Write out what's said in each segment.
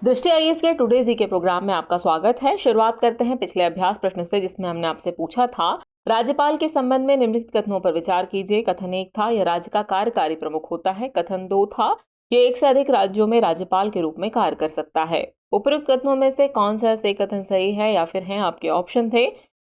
दृष्टि आईएएस के टुडे जी के प्रोग्राम में आपका स्वागत है। शुरुआत करते हैं पिछले अभ्यास प्रश्न से, जिसमें हमने आपसे पूछा था, राज्यपाल के संबंध में निम्नलिखित कथनों पर विचार कीजिए। कथन 1 था, यह राज्य का कार्यकारी प्रमुख होता है। कथन 2 था, यह एक से अधिक राज्यों में राज्यपाल के रूप में कार्य कर सकता है। उपयुक्त कथनों में से कौन सा सही कथन सही है या फिर हैं आपके ऑप्शन थे।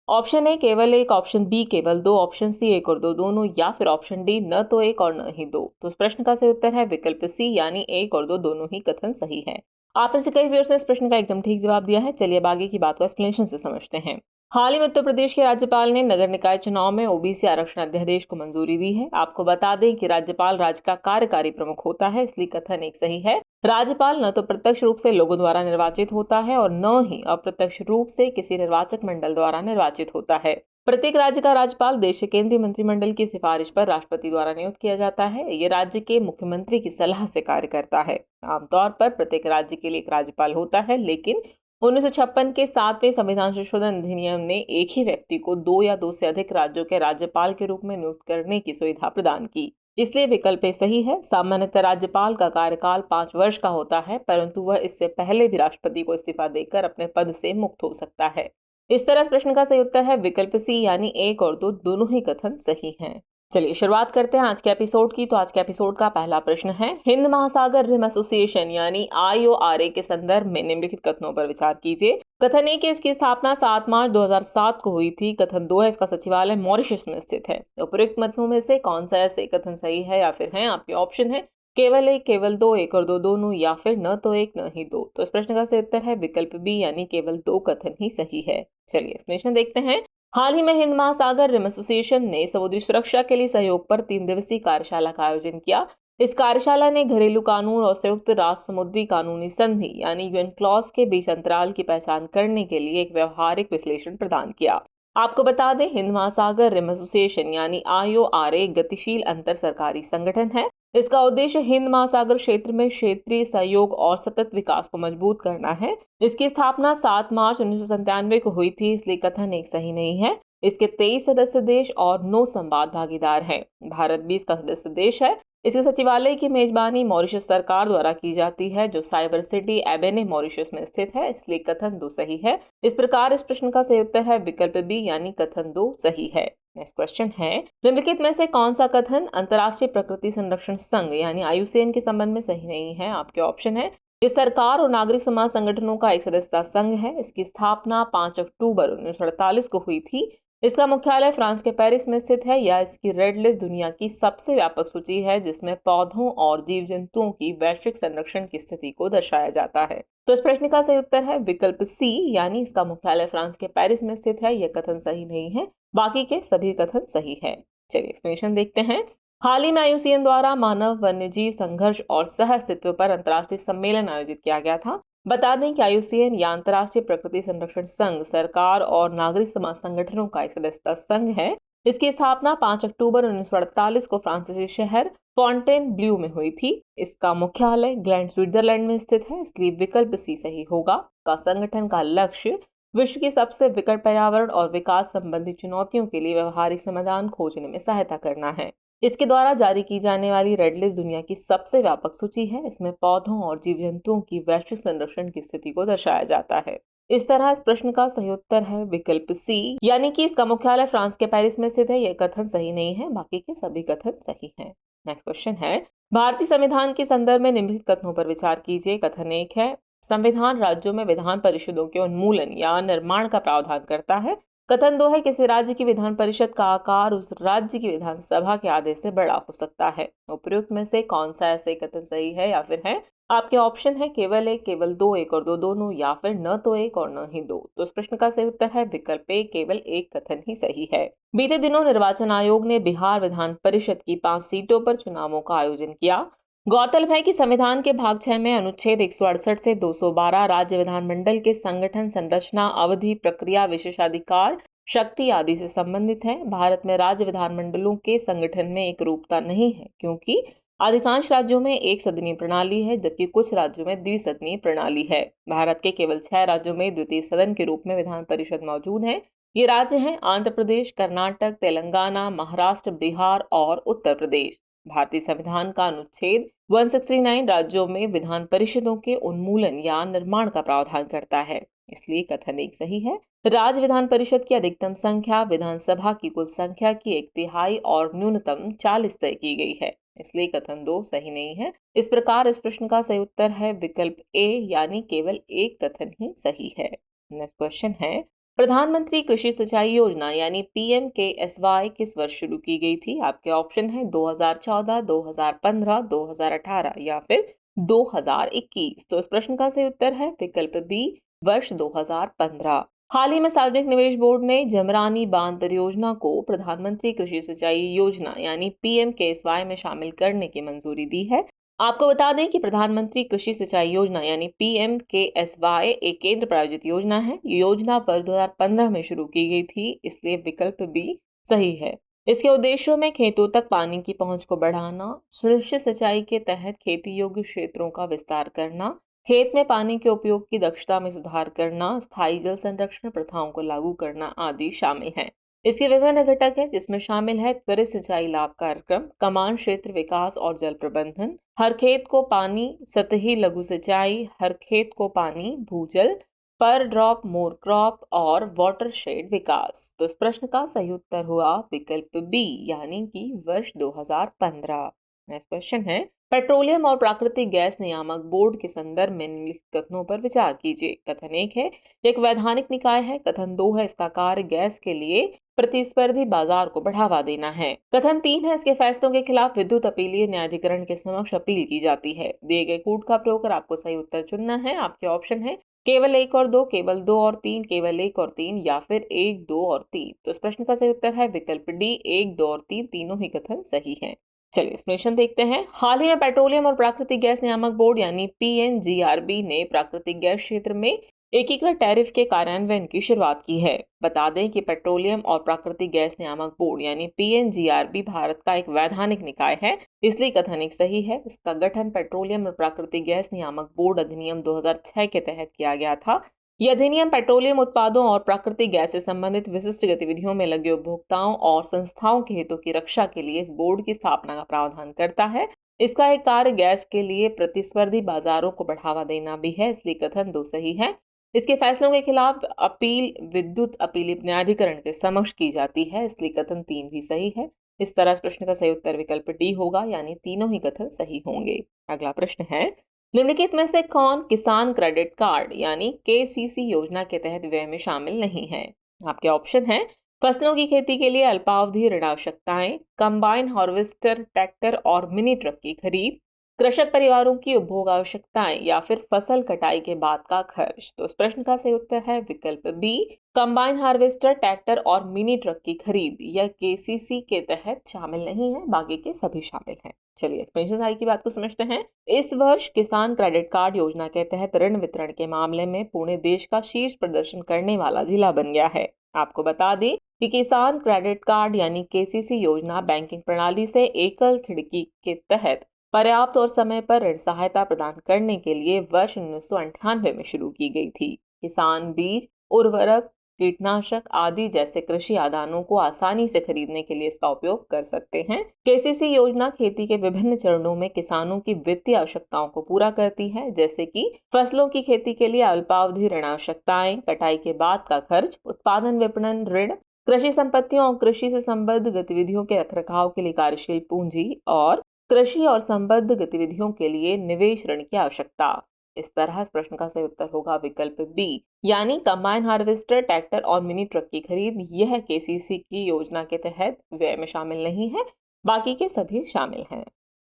ऑप्शन ए केवल एक, ऑप्शन बी केवल दो, ऑप्शन सी एक और दो दोनों, या फिर ऑप्शन डी न तो एक और न ही दो। तो इस प्रश्न का सही उत्तर है विकल्प सी, यानी एक और दो दोनों ही कथन सही है। आप में से कई व्यूअर्स ने इस प्रश्न का एकदम ठीक जवाब दिया है। चलिए अब आगे की बात को एक्सप्लेनेशन से समझते हैं। हाल ही में उत्तर प्रदेश के राज्यपाल ने नगर निकाय चुनाव में ओबीसी आरक्षण अध्यादेश को मंजूरी दी है। आपको बता दें कि राज्यपाल राज्य का कार्यकारी प्रमुख होता है, इसलिए कथन एक सही है। राज्यपाल न तो प्रत्यक्ष रूप से लोगों द्वारा निर्वाचित होता है और न ही अप्रत्यक्ष रूप से किसी निर्वाचक मंडल द्वारा निर्वाचित होता है। प्रत्येक राज्य का राज्यपाल देश के केंद्रीय मंत्रिमंडल की सिफारिश पर राष्ट्रपति द्वारा नियुक्त किया जाता है। ये राज्य के मुख्यमंत्री की सलाह से कार्य करता है। आमतौर पर प्रत्येक राज्य के लिए एक राज्यपाल होता है, लेकिन 1956 के 7वें संविधान संशोधन अधिनियम ने एक ही व्यक्ति को दो या दो से अधिक राज्यों के राज्यपाल के रूप में नियुक्त करने की सुविधा प्रदान की। इसलिए विकल्प ए सही है। सामान्यतः राज्यपाल का कार्यकाल 5 वर्ष का होता है, परंतु वह इससे पहले भी राष्ट्रपति को इस्तीफा देकर अपने पद से मुक्त हो सकता है। इस तरह इस प्रश्न का सही उत्तर है विकल्प सी, यानी एक और दो दोनों ही कथन सही हैं। चलिए शुरुआत करते हैं आज के एपिसोड की। तो आज के एपिसोड का पहला प्रश्न है, हिंद महासागर रिम एसोसिएशन यानी IORA के संदर्भ में निम्नलिखित कथनों पर विचार कीजिए। कथन ए कि इसकी स्थापना 7 मार्च 2007 को हुई थी। कथन 2 है, इसका सचिवालय मॉरिशस में स्थित है। उपयुक्त कथनों में से कौन सा ऐसे कथन सही है या फिर हैं आपके ऑप्शन है केवल एक, केवल दो, एक और दो दोनों, या फिर न तो एक न ही दो। तो इस प्रश्न का सही उत्तर है विकल्प बी, यानी केवल दो कथन ही सही है। चलिए एक्सप्लेनेशन देखते हैं। हाल ही में हिंद महासागर रिम एसोसिएशन ने समुद्री सुरक्षा के लिए सहयोग पर 3 दिवसीय कार्यशाला का आयोजन किया। इस कार्यशाला ने घरेलू कानून और संयुक्त राष्ट्र समुद्री कानूनी संधि यानी यूएन क्लॉज के बीच अंतराल की पहचान करने के लिए एक व्यवहारिक विश्लेषण प्रदान किया। आपको बता दें, हिंद महासागर रिम एसोसिएशन यानी IORA एक गतिशील अंतर सरकारी संगठन है। इसका उद्देश्य हिंद महासागर क्षेत्र में क्षेत्रीय सहयोग और सतत विकास को मजबूत करना है। इसकी स्थापना 7 मार्च 1997 को हुई थी, इसलिए कथन एक सही नहीं है। इसके 23 सदस्य देश और 9 संवाद भागीदार हैं। भारत भी इसका सदस्य देश है। इसके सचिवालय की मेजबानी मॉरिशस सरकार द्वारा की जाती है, जो साइबर सिटी एबेने मॉरिशस में स्थित है, इसलिए कथन 2 सही है। इस प्रकार इस प्रश्न का सही उत्तर है विकल्प बी, यानी कथन 2 सही है। नेक्स्ट क्वेश्चन है, निम्नलिखित में से कौन सा कथन अंतर्राष्ट्रीय प्रकृति संरक्षण संघ यानी IUCN के संबंध में सही नहीं है। आपके ऑप्शन है, ये सरकार और नागरिक समाज संगठनों का एक सदस्यता संघ है। इसकी स्थापना 5 अक्टूबर 1948 को हुई थी। इसका मुख्यालय फ्रांस के पेरिस में स्थित है। यह इसकी रेड लिस्ट दुनिया की सबसे व्यापक सूची है, जिसमें पौधों और जीव जंतुओं की वैश्विक संरक्षण की स्थिति को दर्शाया जाता है। तो इस प्रश्न का सही उत्तर है विकल्प सी, यानी इसका मुख्यालय फ्रांस के पेरिस में स्थित है। यह कथन सही नहीं है, बाकी के सभी कथन सही है। चलिए एक्सप्लेनेशन देखते हैं। हाल ही में IUCN द्वारा मानव वन्यजीव संघर्ष और सह अस्तित्व पर अंतर्राष्ट्रीय सम्मेलन आयोजित किया गया था। बता दें कि IUCN या अंतर्राष्ट्रीय प्रकृति संरक्षण संघ सरकार और नागरिक समाज संगठनों का एक सदस्यता संघ है। इसकी स्थापना 5 अक्टूबर 1948 को फ्रांसीसी शहर फॉन्टेनब्लू में हुई थी। इसका मुख्यालय ग्लैंड स्विट्जरलैंड में स्थित है, इसलिए विकल्प सी सही होगा। का संगठन का लक्ष्य विश्व की सबसे विकट पर्यावरण और विकास संबंधी चुनौतियों के लिए व्यवहारिक समाधान खोजने में सहायता करना है। इसके द्वारा जारी की जाने वाली रेड लिस्ट दुनिया की सबसे व्यापक सूची है। इसमें पौधों और जीव जंतुओं की वैश्विक संरक्षण की स्थिति को दर्शाया जाता है। इस तरह इस प्रश्न का सही उत्तर है विकल्प सी, यानी कि इसका मुख्यालय फ्रांस के पेरिस में स्थित है। यह कथन सही नहीं है, बाकी के सभी कथन सही हैं। नेक्स्ट क्वेश्चन है, भारतीय संविधान के संदर्भ में निम्नलिखित कथनों पर विचार कीजिए। कथन 1 है, संविधान राज्यों में विधान परिषदों के उन्मूलन या निर्माण का प्रावधान करता है। कथन 2 है, किसी राज्य की विधान परिषद का आकार उस राज्य की विधानसभा के आदेश से बड़ा हो सकता है। उपयुक्त में से कौन सा ऐसे कथन सही है या फिर है आपके ऑप्शन है केवल एक, केवल दो, एक और दो दोनों, या फिर न तो एक और न ही दो। तो इस प्रश्न का सही उत्तर है विकल्प ए, केवल एक कथन ही सही है। बीते दिनों निर्वाचन आयोग ने बिहार विधान परिषद की 5 सीटों पर चुनावों का आयोजन किया। गौरतलब है कि संविधान के भाग 6 में अनुच्छेद 168 से 212 राज्य विधानमंडल के संगठन, संरचना, अवधि, प्रक्रिया, विशेषाधिकार, शक्ति आदि से संबंधित है। भारत में राज्य विधानमंडलों के संगठन में एक रूपता नहीं है, क्योंकि अधिकांश राज्यों में एक सदनीय प्रणाली है, जबकि कुछ राज्यों में द्विसदनीय प्रणाली है। भारत के केवल 6 राज्यों में द्वितीय सदन के रूप में विधान परिषद मौजूद है। ये राज्य हैं आंध्र प्रदेश, कर्नाटक, तेलंगाना, महाराष्ट्र, बिहार और उत्तर प्रदेश। भारतीय संविधान का अनुच्छेद 169 राज्यों में विधान परिषदों के उन्मूलन या निर्माण का प्रावधान करता है, इसलिए कथन एक सही है। राज्य विधान परिषद की अधिकतम संख्या विधानसभा की कुल संख्या की 1/3 और न्यूनतम 40 तय की गई है, इसलिए कथन 2 सही नहीं है। इस प्रकार इस प्रश्न का सही उत्तर है विकल्प ए, यानी केवल एक कथन ही सही है। नेक्स्ट क्वेश्चन है, प्रधानमंत्री कृषि सिंचाई योजना यानी PMKSY किस वर्ष शुरू की गई थी? आपके ऑप्शन है 2014, 2015, 2018 या फिर 2021। तो इस प्रश्न का सही उत्तर है विकल्प बी, वर्ष 2015। हाल ही में सार्वजनिक निवेश बोर्ड ने जमरानी बांध परियोजना को प्रधानमंत्री कृषि सिंचाई योजना यानी PMKSY में शामिल करने की मंजूरी दी है। आपको बता दें कि प्रधानमंत्री कृषि सिंचाई योजना यानी PMKSY एक केंद्र प्रायोजित योजना है। ये योजना वर्ष 2015 में शुरू की गई थी, इसलिए विकल्प बी सही है। इसके उद्देश्यों में खेतों तक पानी की पहुंच को बढ़ाना, सुनिश्चित सिंचाई के तहत खेती योग्य क्षेत्रों का विस्तार करना, खेत में पानी के उपयोग की दक्षता में सुधार करना, स्थायी जल संरक्षण प्रथाओं को लागू करना आदि शामिल हैं। इसके विभिन्न घटक हैं, जिसमें शामिल है त्वरित सिंचाई लाभ कार्यक्रम, कमान क्षेत्र विकास और जल प्रबंधन, हर खेत को पानी सतही लघु सिंचाई, हर खेत को पानी भूजल, पर ड्रॉप मोर क्रॉप और वाटरशेड विकास। तो इस प्रश्न का सही उत्तर हुआ विकल्प बी, यानी कि वर्ष 2015। नेक्स्ट क्वेश्चन है, पेट्रोलियम और प्राकृतिक गैस नियामक बोर्ड के संदर्भ में निम्नलिखित कथनों पर विचार कीजिए। कथन 1 है, एक वैधानिक निकाय है। कथन 2 है, इसका कार्य गैस के लिए प्रतिस्पर्धी बाजार को बढ़ावा देना है। कथन 3 है, इसके फैसलों के खिलाफ विद्युत अपीलीय न्यायाधिकरण के समक्ष अपील की जाती है। दिए गए कूट का प्रयोग कर आपको सही उत्तर चुनना है। आपके ऑप्शन है केवल 1 और 2, केवल 2 और 3, केवल 1 और 3 या फिर 1, 2 और 3। तो इस प्रश्न का सही उत्तर है विकल्प डी, 1, 2 और 3 तीनों ही कथन सही हैं। चलिए एक्सप्लेनेशन देखते हैं। हाल ही में पेट्रोलियम और प्राकृतिक गैस नियामक बोर्ड यानी PNGRB ने प्राकृतिक गैस क्षेत्र में एकीकृत टैरिफ के कार्यान्वयन की शुरुआत की है। बता दें कि पेट्रोलियम और प्राकृतिक गैस नियामक बोर्ड यानी PNGRB भारत का एक वैधानिक निकाय है, इसलिए कथन एक सही है। इसका गठन पेट्रोलियम और प्राकृतिक गैस नियामक बोर्ड अधिनियम 2006 के तहत किया गया था। यह अधिनियम पेट्रोलियम उत्पादों और प्राकृतिक गैस से संबंधित विशिष्ट गतिविधियों में लगे उपभोक्ताओं और संस्थाओं के हितों की रक्षा के लिए इस बोर्ड की स्थापना का प्रावधान करता है। इसका एक कार्य गैस के लिए प्रतिस्पर्धी बाजारों को बढ़ावा देना भी है, इसलिए कथन 2 सही है। इसके फैसलों के खिलाफ अपील विद्युत अपील न्यायाधिकरण के समक्ष की जाती है, इसलिए कथन 3 भी सही है। इस तरह इस प्रश्न का सही उत्तर विकल्प डी होगा, यानी तीनों ही कथन सही होंगे। अगला प्रश्न है, निम्नलिखित में से कौन किसान क्रेडिट कार्ड यानी KCC योजना के तहत व्यय में शामिल नहीं है? आपके ऑप्शन है फसलों की खेती के लिए अल्पावधि ऋण आवश्यकताएं, कंबाइन हार्वेस्टर ट्रैक्टर और मिनी ट्रक की खरीद, कृषक परिवारों की उपभोग आवश्यकताएं या फिर फसल कटाई के बाद का खर्च। तो इस प्रश्न का सही उत्तर है विकल्प बी, कंबाइन हार्वेस्टर ट्रैक्टर और मिनी ट्रक की खरीद। यह KCC के तहत शामिल नहीं है, बाकी के सभी शामिल हैं। चलिए एक्सपेंशन की बात को समझते हैं। इस वर्ष किसान क्रेडिट कार्ड योजना के तहत ऋण वितरण के मामले में पुणे देश का शीर्ष प्रदर्शन करने वाला जिला बन गया है। आपको बता दें कि किसान क्रेडिट कार्ड यानी KCC योजना बैंकिंग प्रणाली से एकल खिड़की के तहत पर्याप्त और समय पर ऋण सहायता प्रदान करने के लिए वर्ष 1998 में शुरू की गई थी। किसान बीज, उर्वरक, कीटनाशक आदि जैसे कृषि आदानों को आसानी से खरीदने के लिए इसका उपयोग कर सकते हैं। KCC योजना खेती के विभिन्न चरणों में किसानों की वित्तीय आवश्यकताओं को पूरा करती है, जैसे कि फसलों की खेती के लिए अल्पावधि ऋण आवश्यकताएं, कटाई के बाद का खर्च, उत्पादन विपणन ऋण, कृषि संपत्तियों और कृषि से संबद्ध गतिविधियों के रखरखाव के लिए कार्यशील पूंजी और कृषि और संबद्ध गतिविधियों के लिए निवेश ऋण की आवश्यकता। इस तरह इस प्रश्न का सही उत्तर होगा विकल्प बी, यानी कंबाइन हार्वेस्टर ट्रैक्टर और मिनी ट्रक की खरीद। यह KCC की योजना के तहत व्यय में शामिल नहीं है, बाकी के सभी शामिल हैं।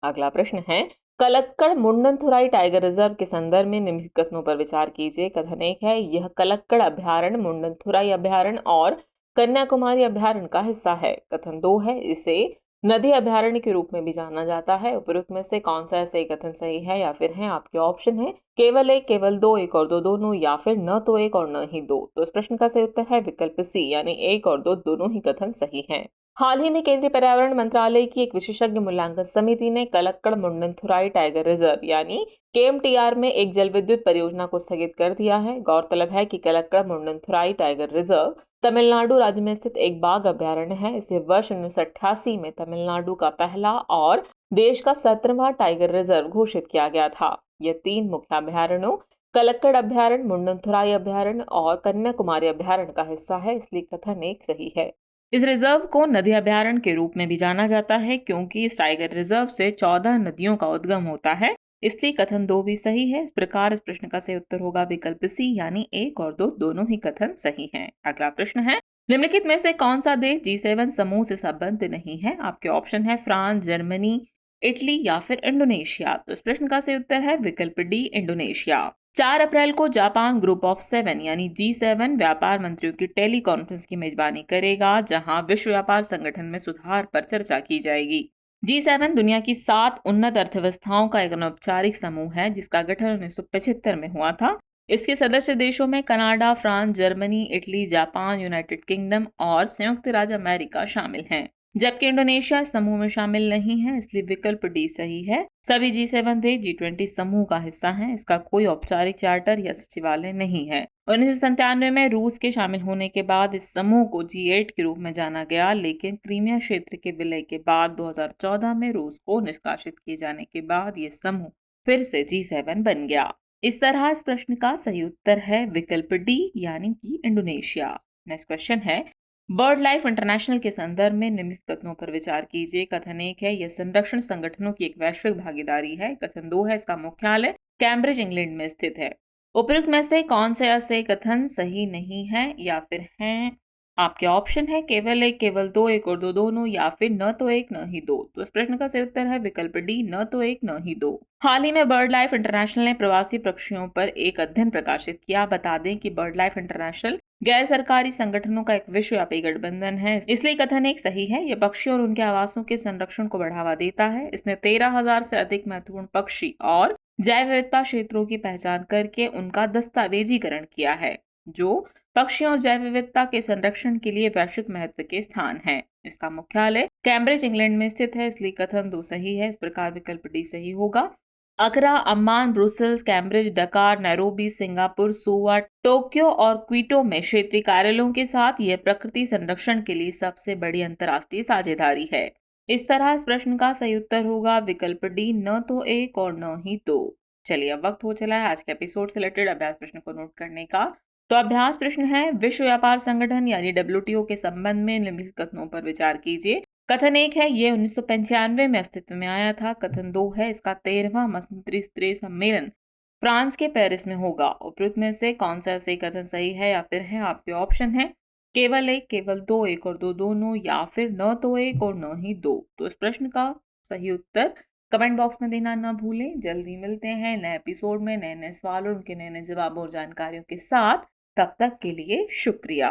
अगला प्रश्न है, कलक्कड़ मुंडनथुराई टाइगर रिजर्व के संदर्भ में निम्नलिखित कथनों पर विचार कीजिए। कथन 1 है, यह कलक्कड़ अभ्यारण्य मुंडनथुराई अभ्यारण्य और कन्याकुमारी अभ्यारण्य का हिस्सा है। कथन 2 है, इसे नदी अभ्यारण्य के रूप में भी जाना जाता है। उपरोक्त में से कौन सा सही कथन सही है या फिर है? आपके ऑप्शन है केवल 1, केवल 2, 1 और 2 दोनों या फिर न तो 1 और न ही 2। तो इस प्रश्न का सही उत्तर है विकल्प सी, यानी 1 और 2 दोनों ही कथन सही हैं। हाल ही में केंद्रीय पर्यावरण मंत्रालय की एक विशेषज्ञ मूल्यांकन समिति ने कलक्कड़ मुंडनथुराई टाइगर रिजर्व यानी KMTR में एक जल विद्युत परियोजना को स्थगित कर दिया है। गौरतलब है कि कलक्कड़ मुंडनथुराई टाइगर रिजर्व तमिलनाडु राज्य में स्थित एक बाघ अभ्यारण्य है। इसे वर्ष 1988 में तमिलनाडु का पहला और देश का 17वां टाइगर रिजर्व घोषित किया गया था। यह 3 मुख्य अभयारण्यों कलक्कड़ अभयारण्य, मुंडनथुराई अभयारण्य और कन्याकुमारी अभयारण्य का हिस्सा है, इसलिए कथन एक सही है। इस रिजर्व को नदी अभयारण्य के रूप में भी जाना जाता है क्योंकि इस टाइगर रिजर्व से 14 नदियों का उद्गम होता है, इसलिए कथन 2 भी सही है। इस प्रकार इस प्रश्न का सही उत्तर होगा विकल्प सी, यानी 1 और 2 दोनों ही कथन सही हैं। अगला प्रश्न है, निम्नलिखित में से कौन सा देश G7 समूह से संबद्ध नहीं है? आपके ऑप्शन है फ्रांस, जर्मनी, इटली या फिर इंडोनेशिया। तो इस प्रश्न का सही उत्तर है विकल्प डी, इंडोनेशिया। 4 अप्रैल को जापान ग्रुप ऑफ 7 यानी G7 व्यापार मंत्रियों की टेली कॉन्फ्रेंस की मेजबानी करेगा, जहां विश्व व्यापार संगठन में सुधार पर चर्चा की जाएगी। G7 दुनिया की 7 उन्नत अर्थव्यवस्थाओं का एक अनौपचारिक समूह है, जिसका गठन 1975 में हुआ था। इसके सदस्य देशों में Canada, France, Germany, Italy, Japan, United kingdom और संयुक्त राज्य अमेरिका शामिल हैं, जबकि इंडोनेशिया इस समूह में शामिल नहीं है, इसलिए विकल्प डी सही है। सभी G7 देश G20 समूह का हिस्सा हैं। इसका कोई औपचारिक चार्टर या सचिवालय नहीं है। 1997 में रूस के शामिल होने के बाद इस समूह को G8 के रूप में जाना गया, लेकिन क्रीमिया क्षेत्र के विलय के बाद 2014 में रूस को निष्कासित किए जाने के बाद ये समूह फिर से G7 बन गया। इस तरह इस प्रश्न का सही उत्तर है विकल्प डी, यानी कि इंडोनेशिया। नेक्स्ट क्वेश्चन है, बर्ड लाइफ इंटरनेशनल के संदर्भ में निम्नलिखित कथनों पर विचार कीजिए। कथन 1 है, यह संरक्षण संगठनों की एक वैश्विक भागीदारी है। कथन 2 है, इसका मुख्यालय कैम्ब्रिज इंग्लैंड में स्थित है। उपयुक्त में से कौन से ऐसे कथन सही नहीं है या फिर हैं? आपके ऑप्शन है केवल 1, केवल 2, 1 और 2 दोनों, या फिर न तो 1 न ही 2। तो इस प्रश्न का सही उत्तर है विकल्प डी, न तो 1 न ही 2। हाल ही में बर्ड लाइफ इंटरनेशनल ने प्रवासी पक्षियों पर एक अध्ययन प्रकाशित किया। बता दें कि बर्ड लाइफ इंटरनेशनल गैर सरकारी संगठनों का एक विश्वव्यापी गठबंधन है, इसलिए कथन एक सही है। यह पक्षियों और उनके आवासों के संरक्षण को बढ़ावा देता है। इसने 13,000 से अधिक महत्वपूर्ण पक्षी और जैव विविधता क्षेत्रों की पहचान करके उनका दस्तावेजीकरण किया है, जो पक्षियों और जैव विविधता के संरक्षण के लिए वैश्विक महत्व के स्थान है। इसका मुख्यालय कैम्ब्रिज इंग्लैंड में स्थित है, इसलिए कथन 2 सही है। इस प्रकार विकल्प डी सही होगा। अकरा, अम्मान, ब्रुसेल्स, कैम्ब्रिज, डकार, नैरोबी, सिंगापुर, सुवा, टोक्यो और क्वीटो में क्षेत्रीय कार्यालयों के साथ यह प्रकृति संरक्षण के लिए सबसे बड़ी अंतर्राष्ट्रीय साझेदारी है। इस तरह इस प्रश्न का सही उत्तर होगा विकल्प डी, न तो 1 और न ही 2। चलिए, अब वक्त हो चला है आज के एपिसोड से रिलेटेड अभ्यास प्रश्न को नोट करने का। तो अभ्यास प्रश्न है, विश्व व्यापार संगठन यानी WTO के संबंध में निम्नलिखित कथनों पर विचार कीजिए। कथन 1 है, ये 1995 में अस्तित्व में आया था। कथन 2 है, इसका 13वां मंत्री स्तरीय सम्मेलन फ्रांस के पेरिस में होगा। उपयुक्त में से कौन सा सही कथन सही है या फिर है? आपके ऑप्शन है केवल 1, केवल 2, 1 और 2 दोनों, या फिर न तो 1 और न ही 2। तो इस प्रश्न का सही उत्तर कमेंट बॉक्स में देना न भूलें। जल्दी मिलते हैं नए एपिसोड में नए नए सवाल और उनके नए नए जवाब और जानकारियों के साथ। तब तक के लिए शुक्रिया।